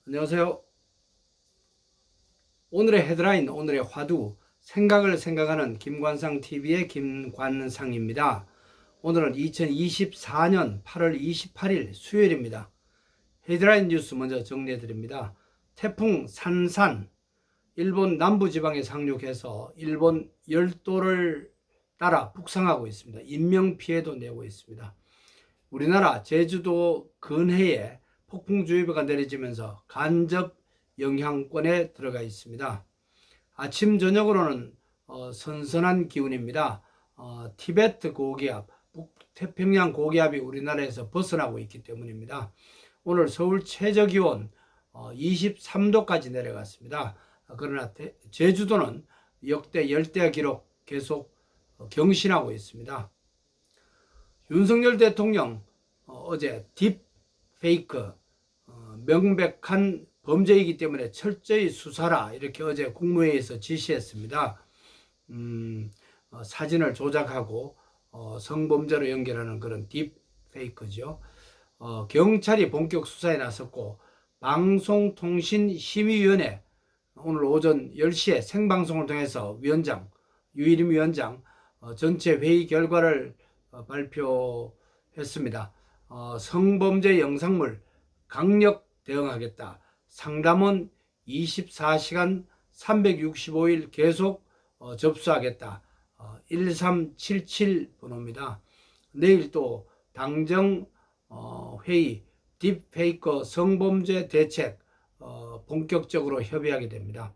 안녕하세요. 오늘의 헤드라인, 오늘의 화두, 생각을 생각하는 김관상TV의 김관상입니다. 오늘은 2024년 8월 28일 수요일입니다. 헤드라인 뉴스 먼저 정리해 드립니다. 태풍 산산, 일본 남부지방에 상륙해서 일본 열도를 따라 북상하고 있습니다. 인명피해도 내고 있습니다. 우리나라 제주도 근해에 폭풍주의보가 내려지면서 간접 영향권에 들어가 있습니다. 아침 저녁으로는 선선한 기온입니다. 티베트 고기압, 북태평양 고기압이 우리나라에서 벗어나고 있기 때문입니다. 오늘 서울 최저기온 23도까지 내려갔습니다. 그러나 제주도는 역대 열대 기록 계속 경신하고 있습니다. 윤석열 대통령 어제 딥페이크 명백한 범죄이기 때문에 철저히 수사라 이렇게 어제 국무회의에서 지시했습니다. 사진을 조작하고 성범죄로 연결하는 그런 딥페이크죠. 경찰이 본격 수사에 나섰고 방송통신심의위원회 오늘 오전 10시에 생방송을 통해서 유일임 위원장 전체 회의 결과를 발표했습니다. 성범죄 영상물 강력 대응하겠다. 상담원 24시간 365일 계속 접수하겠다. 1377 번호입니다. 내일 또 당정 회의 딥페이크 성범죄 대책 본격적으로 협의하게 됩니다.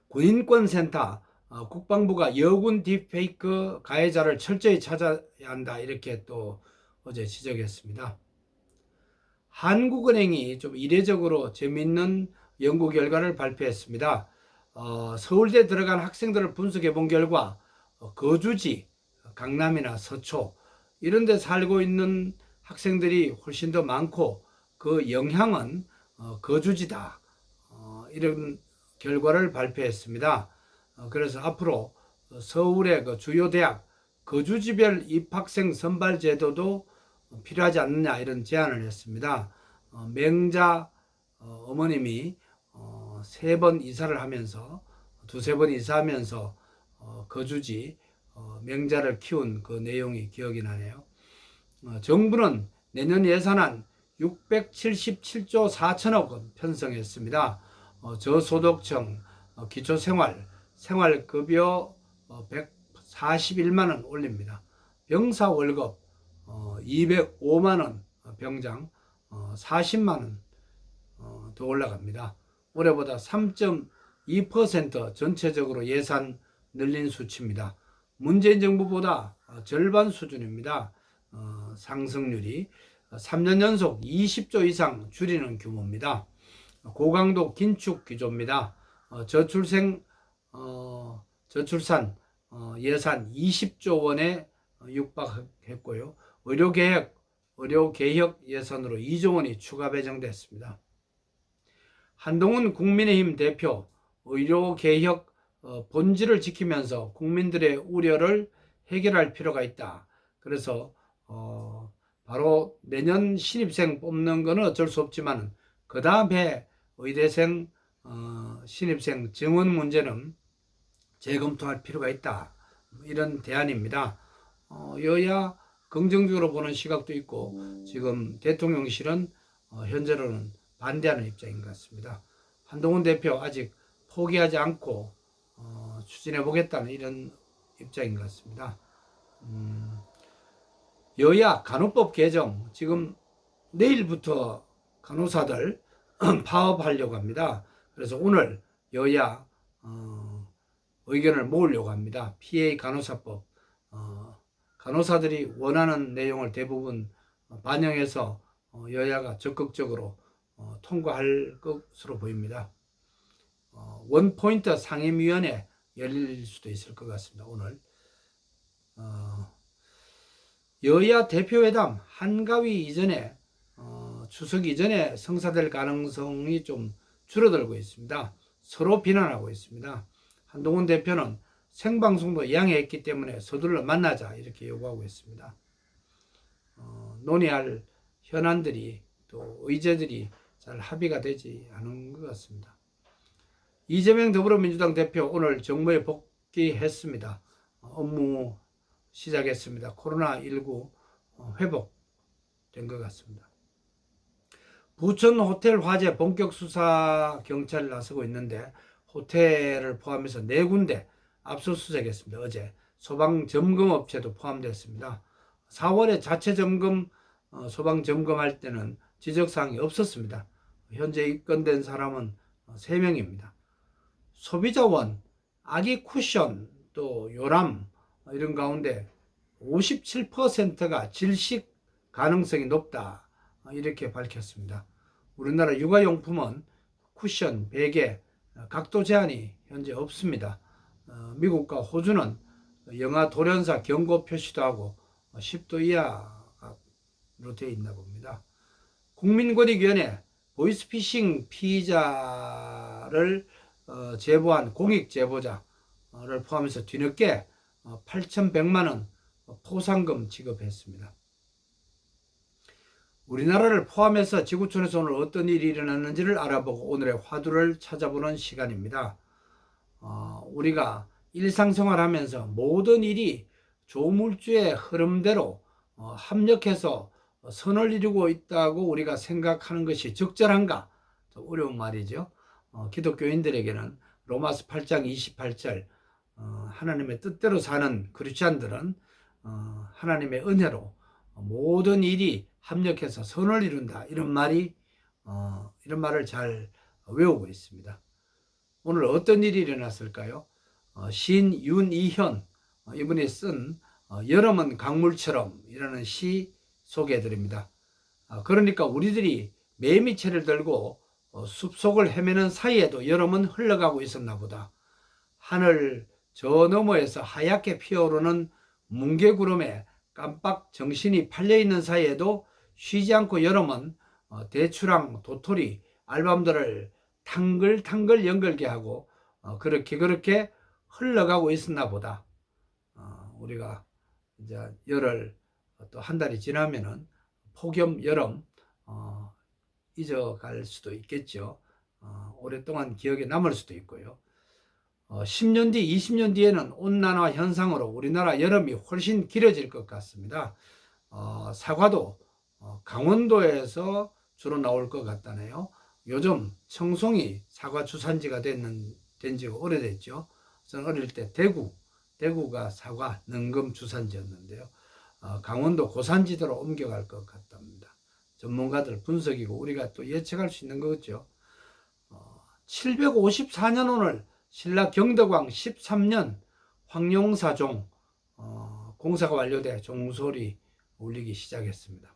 군인권센터 국방부가 여군 딥페이크 가해자를 철저히 찾아야 한다 이렇게 또 어제 지적했습니다. 한국은행이 좀 이례적으로 재미있는 연구 결과를 발표했습니다. 서울대 들어간 학생들을 분석해 본 결과 거주지 강남이나 서초 이런 데 살고 있는 학생들이 훨씬 더 많고 그 영향은 거주지다 이런 결과를 발표했습니다. 그래서 앞으로 서울의 그 주요 대학 거주지별 입학생 선발 제도도 필요하지 않느냐 이런 제안을 했습니다. 맹자 어머님이 3번 이사를 하면서 두세 번 이사하면서 거주지 맹자를 키운 그 내용이 기억이 나네요. 정부는 내년 예산안 677조 4천억 원 편성했습니다. 저소득층 생활급여 141만 원 올립니다. 병사 월급 205만 원, 병장 40만 원 더 올라갑니다. 올해보다 3.2% 전체적으로 예산 늘린 수치입니다. 문재인 정부보다 절반 수준입니다. 상승률이 3년 연속 20조 이상 줄이는 규모입니다. 고강도 긴축 기조입니다. 저출산 예산 20조 원에 육박했고요. 의료개혁 예산으로 2조 원이 추가 배정됐습니다. 한동훈 국민의힘 대표 의료개혁 본질을 지키면서 국민들의 우려를 해결할 필요가 있다. 그래서 바로 내년 신입생 뽑는 것은 어쩔 수 없지만 그 다음에 의대생 신입생 증원 문제는 재검토할 필요가 있다. 이런 대안입니다. 여야 긍정적으로 보는 시각도 있고 지금 대통령실은 현재로는 반대하는 입장인 것 같습니다. 한동훈 대표 아직 포기하지 않고 추진해 보겠다는 이런 입장인 것 같습니다. 여야 간호법 개정 지금 내일부터 간호사들 파업하려고 합니다. 그래서 오늘 여야 의견을 모으려고 합니다. PA 간호사법 간호사들이 원하는 내용을 대부분 반영해서 여야가 적극적으로 통과할 것으로 보입니다. 원포인트 상임위원회 열릴 수도 있을 것 같습니다. 오늘 여야 대표회담 한가위 이전에 추석 이전에 성사될 가능성이 좀 줄어들고 있습니다. 서로 비난하고 있습니다. 한동훈 대표는 생방송도 양해했기 때문에 서둘러 만나자 이렇게 요구하고 있습니다. 논의할 현안들이 또 의제들이 잘 합의가 되지 않은 것 같습니다. 이재명 더불어민주당 대표 오늘 정무에 복귀했습니다. 업무 시작했습니다. 코로나19 회복된 것 같습니다. 부천 호텔 화재 본격 수사 경찰이 나서고 있는데 호텔을 포함해서 4군데 압수수색했습니다. 어제 소방 점검 업체도 포함됐습니다. 4월에 자체 점검 소방 점검할 때는 지적사항이 없었습니다. 현재 입건된 사람은 3명입니다. 소비자원, 아기 쿠션, 또 요람 이런 가운데 57%가 질식 가능성이 높다 이렇게 밝혔습니다. 우리나라 육아용품은 쿠션, 베개, 각도 제한이 현재 없습니다. 미국과 호주는 영하 돌연사 경고 표시도 하고 10도 이하로 되어 있나 봅니다. 국민권익위원회 보이스피싱 피의자를 제보한 공익 제보자를 포함해서 뒤늦게 8,100만 원 포상금 지급했습니다. 우리나라를 포함해서 지구촌에서 오늘 어떤 일이 일어났는지를 알아보고 오늘의 화두를 찾아보는 시간입니다. 우리가 일상생활하면서 모든 일이 조물주의 흐름대로 합력해서 선을 이루고 있다고 우리가 생각하는 것이 적절한가? 어려운 말이죠. 기독교인들에게는 로마서 8장 28절 하나님의 뜻대로 사는 크리스찬들은 하나님의 은혜로 모든 일이 합력해서 선을 이룬다. 이런 말을 잘 외우고 있습니다. 오늘 어떤 일이 일어났을까요? 시인 윤이현 이분이 쓴 여름은 강물처럼 이라는 시 소개해드립니다. 그러니까 우리들이 매미채를 들고 숲속을 헤매는 사이에도 여름은 흘러가고 있었나 보다. 하늘 저 너머에서 하얗게 피어오르는 뭉게구름에 깜빡 정신이 팔려있는 사이에도 쉬지 않고 여름은 대추랑 도토리, 알밤들을 탕글탕글 연결게 하고 그렇게 흘러가고 있었나 보다. 우리가 이제 열흘 또 한 달이 지나면은 폭염 여름 잊어갈 수도 있겠죠. 오랫동안 기억에 남을 수도 있고요. 10년 뒤, 20년 뒤에는 온난화 현상으로 우리나라 여름이 훨씬 길어질 것 같습니다. 사과도 강원도에서 주로 나올 것 같다네요. 요즘 청송이 사과 주산지가 된 지가 오래됐죠. 저는 어릴 때 대구가 사과 능금 주산지였는데요. 강원도 고산지대로 옮겨갈 것 같답니다. 전문가들 분석이고 우리가 또 예측할 수 있는 거죠. 754년 오늘 신라 경덕왕 13년 황룡사종 공사가 완료돼 종소리 울리기 시작했습니다.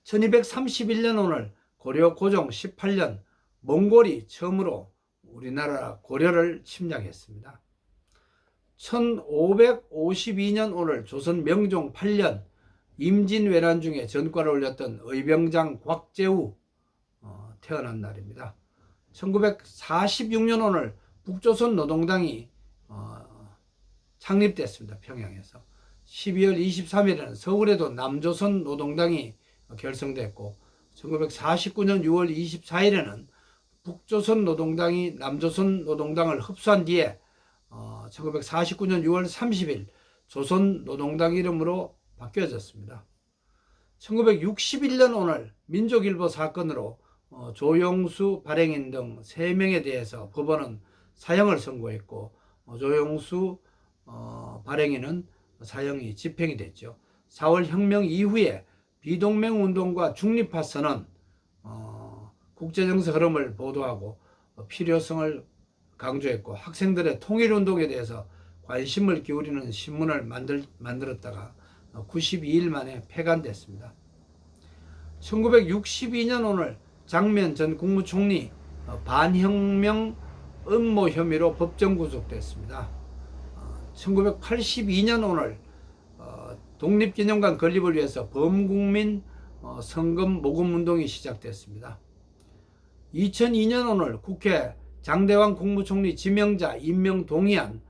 1231년 오늘 고려 고종 18년 몽골이 처음으로 우리나라 고려를 침략했습니다. 1552년 오늘 조선 명종 8년 임진왜란 중에 전과를 올렸던 의병장 곽재우 태어난 날입니다. 1946년 오늘 북조선 노동당이 창립됐습니다. 평양에서. 12월 23일에는 서울에도 남조선 노동당이 결성됐고 1949년 6월 24일에는 북조선 노동당이 남조선 노동당을 흡수한 뒤에 1949년 6월 30일 조선 노동당 이름으로 바뀌어졌습니다. 1961년 오늘 민족일보 사건으로 조영수, 발행인 등 3명에 대해서 법원은 사형을 선고했고 조영수 발행인은 사형이 집행이 됐죠. 4월 혁명 이후에 비동맹운동과 중립화선언 국제정세 흐름을 보도하고 필요성을 강조했고 학생들의 통일운동에 대해서 관심을 기울이는 신문을 만들었다가 92일 만에 폐간됐습니다. 1962년 오늘 장면 전 국무총리 반혁명 음모 혐의로 법정 구속됐습니다. 1982년 오늘 독립기념관 건립을 위해서 범국민 성금 모금 운동이 시작됐습니다. 2002년 오늘 국회 장대왕 국무총리 지명자 임명 동의안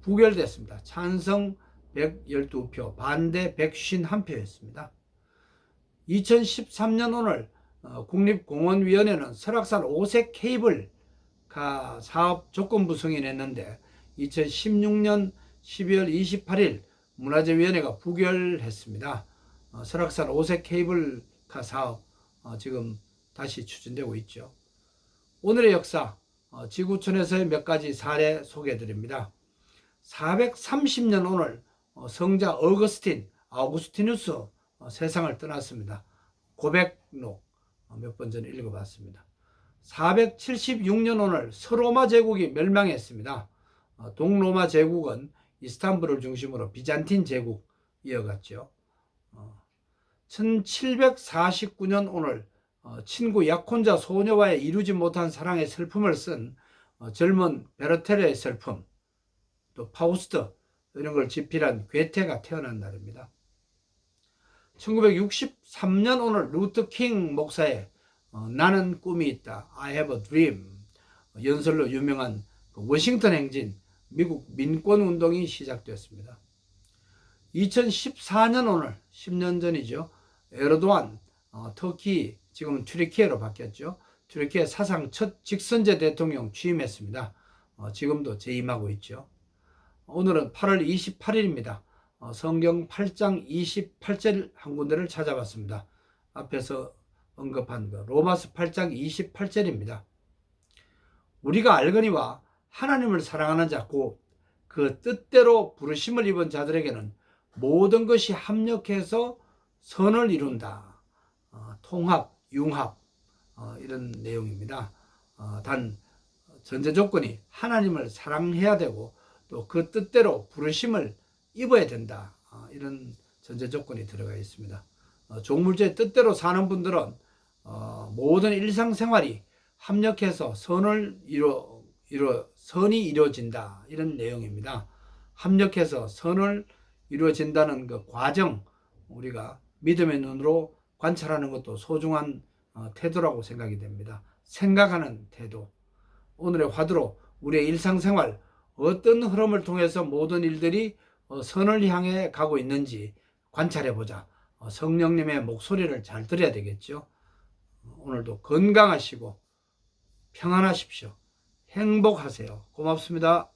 부결됐습니다. 찬성 112표, 반대 151표였습니다. 2013년 오늘 국립공원위원회는 설악산 오색 케이블카 사업 조건부 승인했는데 2016년 12월 28일 문화재위원회가 부결했습니다. 설악산 오색 케이블카 사업 지금 다시 추진되고 있죠. 오늘의 역사, 지구촌에서의 몇 가지 사례 소개해 드립니다. 430년 오늘 성자 아우구스티누스 세상을 떠났습니다. 고백록 몇 번 전에 읽어봤습니다. 476년 오늘 서로마 제국이 멸망했습니다. 동로마 제국은 이스탄불을 중심으로 비잔틴 제국 이어갔죠. 1749년 오늘 친구 약혼자 소녀와의 이루지 못한 사랑의 슬픔을 쓴 젊은 베르테르의 슬픔, 또 파우스트 이런 걸 집필한 괴테가 태어난 날입니다. 1963년 오늘 루터 킹 목사의 나는 꿈이 있다, I have a dream 연설로 유명한 워싱턴 행진 미국 민권 운동이 시작되었습니다. 2014년 오늘 10년 전이죠. 에르도안 터키 지금은 튀르키예로 바뀌었죠. 튀르키예 사상 첫 직선제 대통령 취임했습니다. 지금도 재임하고 있죠. 오늘은 8월 28일입니다. 성경 8장 28절 한 군데를 찾아봤습니다. 앞에서 언급한 로마서 8장 28절입니다. 우리가 알거니와 하나님을 사랑하는 자 곧 그 뜻대로 부르심을 입은 자들에게는 모든 것이 합력해서 선을 이룬다. 통합, 융합 이런 내용입니다. 단 전제 조건이 하나님을 사랑해야 되고 또 그 뜻대로 부르심을 입어야 된다. 이런 전제 조건이 들어가 있습니다. 종물주의 뜻대로 사는 분들은 모든 일상생활이 합력해서 선이 이루어진다. 이런 내용입니다. 합력해서 선을 이루어진다는 그 과정, 우리가 믿음의 눈으로 관찰하는 것도 소중한 태도라고 생각이 됩니다. 생각하는 태도. 오늘의 화두로 우리의 일상생활 어떤 흐름을 통해서 모든 일들이 선을 향해 가고 있는지 관찰해보자. 성령님의 목소리를 잘 들어야 되겠죠. 오늘도 건강하시고 평안하십시오. 행복하세요. 고맙습니다.